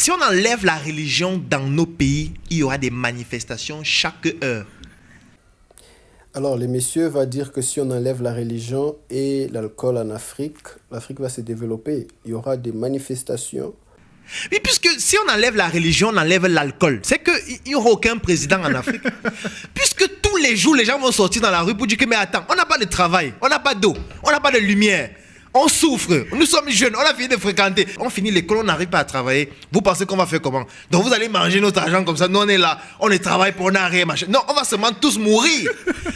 Si on enlève la religion dans nos pays, il y aura des manifestations chaque heure. Alors, le monsieur va dire que si on enlève la religion et l'alcool en Afrique, l'Afrique va se développer. Il y aura des manifestations. Oui, puisque si on enlève la religion, on enlève l'alcool. C'est qu'il n'y aura aucun président en Afrique. Puisque tous les jours, les gens vont sortir dans la rue pour dire que, mais attends, on n'a pas de travail, on n'a pas d'eau, on n'a pas de lumière. On souffre, nous sommes jeunes, on a fini de fréquenter. On finit l'école, on n'arrive pas à travailler. Vous pensez qu'on va faire comment? Donc vous allez manger notre argent comme ça. Nous on est là, on ne travaille pour on n'a rien, machin. Non, on va seulement tous mourir.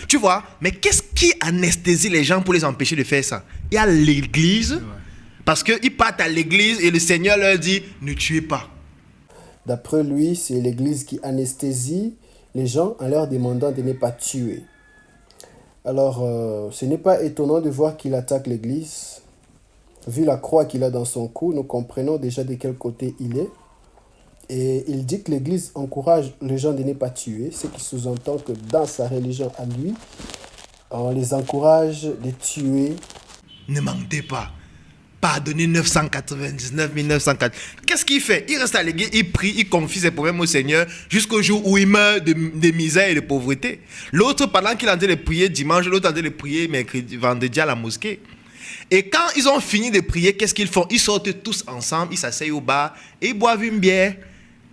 Tu vois? Mais qu'est-ce qui anesthésie les gens pour les empêcher de faire ça? Il y a l'église, parce qu'ils partent à l'église et le Seigneur leur dit, ne tuez pas. D'après lui, c'est l'église qui anesthésie les gens en leur demandant de ne pas tuer. Alors, ce n'est pas étonnant de voir qu'il attaque l'église. Vu la croix qu'il a dans son cou, nous comprenons déjà de quel côté il est. Et il dit que l'Église encourage les gens de ne pas tuer, ce qui sous-entend que dans sa religion à lui, on les encourage de tuer. Ne mentez pas. Pardonnez 999 904. Qu'est-ce qu'il fait? Il reste à l'église, il prie, il confie ses problèmes au Seigneur jusqu'au jour où il meurt de misère et de pauvreté. L'autre, pendant qu'il est en train de prier dimanche, l'autre en train de prier mercredi, vendredi à la mosquée. Et quand ils ont fini de prier, qu'est-ce qu'ils font? Ils sortent tous ensemble, ils s'asseyent au bar et ils boivent une bière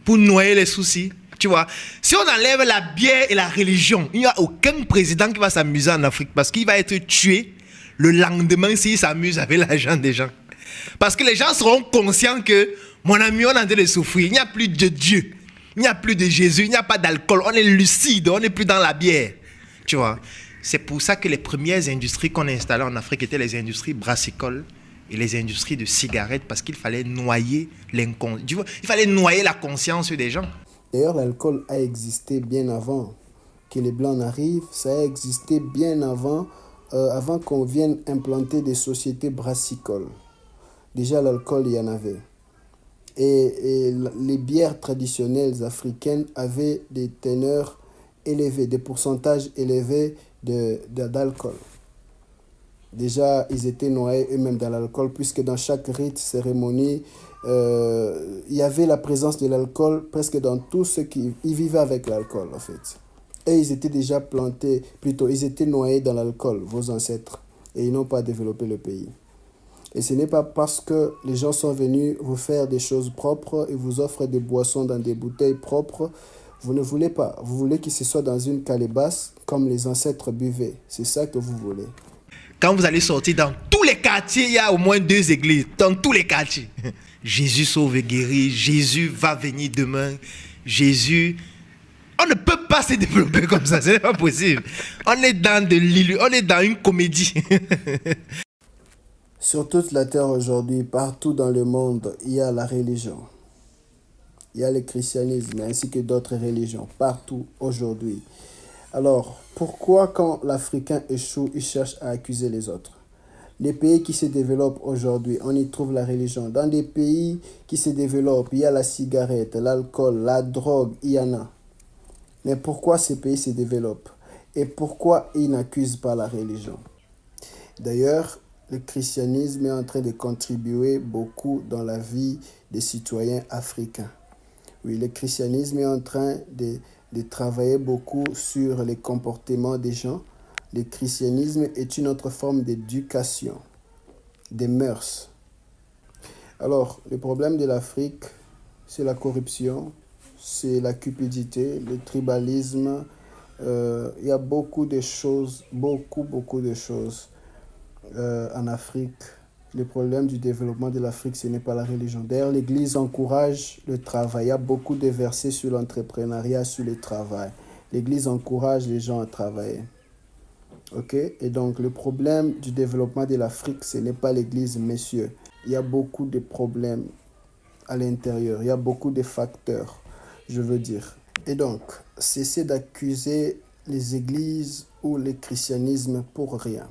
pour noyer les soucis. Tu vois, si on enlève la bière et la religion, il n'y a aucun président qui va s'amuser en Afrique parce qu'il va être tué le lendemain s'il s'amuse avec l'argent des gens. Parce que les gens seront conscients que, mon ami, on est en train de souffrir. Il n'y a plus de Dieu, il n'y a plus de Jésus, il n'y a pas d'alcool. On est lucide, on n'est plus dans la bière. Tu vois. C'est pour ça que les premières industries qu'on a installées en Afrique étaient les industries brassicoles et les industries de cigarettes parce qu'il fallait noyer il fallait noyer la conscience des gens. D'ailleurs, l'alcool a existé bien avant que les Blancs n'arrivent. Ça a existé bien avant, avant qu'on vienne implanter des sociétés brassicoles. Déjà, l'alcool, il y en avait. Et les bières traditionnelles africaines avaient des teneurs élevées, des pourcentages élevés d'alcool. Déjà, ils étaient noyés eux-mêmes dans l'alcool, puisque dans chaque rite, cérémonie, il y avait la présence de l'alcool presque dans tout ce qui... Ils vivaient avec l'alcool, en fait. Et ils étaient déjà plantés, plutôt, ils étaient noyés dans l'alcool, vos ancêtres. Et ils n'ont pas développé le pays. Et ce n'est pas parce que les gens sont venus vous faire des choses propres et vous offrent des boissons dans des bouteilles propres. Vous ne voulez pas. Vous voulez que ce soit dans une calebasse comme les ancêtres buvaient. C'est ça que vous voulez. Quand vous allez sortir dans tous les quartiers, il y a au moins 2 églises. Dans tous les quartiers. Jésus sauve et guérit. Jésus va venir demain. Jésus... On ne peut pas se développer comme ça. Ce n'est pas possible. On est dans de l'illusion. On est dans une comédie. Sur toute la terre aujourd'hui, partout dans le monde, il y a la religion. Il y a le christianisme ainsi que d'autres religions, partout aujourd'hui. Alors, pourquoi quand l'Africain échoue, il cherche à accuser les autres? Les pays qui se développent aujourd'hui, on y trouve la religion. Dans des pays qui se développent, il y a la cigarette, l'alcool, la drogue, il y en a. Mais pourquoi ces pays se développent? Et pourquoi ils n'accusent pas la religion? D'ailleurs, le christianisme est en train de contribuer beaucoup dans la vie des citoyens africains. Oui, le christianisme est en train de travailler beaucoup sur les comportements des gens. Le christianisme est une autre forme d'éducation, des mœurs. Alors, le problème de l'Afrique, c'est la corruption, c'est la cupidité, le tribalisme. Il y a beaucoup de choses, beaucoup de choses en Afrique. Le problème du développement de l'Afrique, ce n'est pas la religion. D'ailleurs, l'Église encourage le travail. Il y a beaucoup de versets sur l'entrepreneuriat, sur le travail. L'Église encourage les gens à travailler. Ok? Et donc, le problème du développement de l'Afrique, ce n'est pas l'Église, messieurs. Il y a beaucoup de problèmes à l'intérieur. Il y a beaucoup de facteurs, je veux dire. Et donc, cessez d'accuser les églises ou le christianisme pour rien.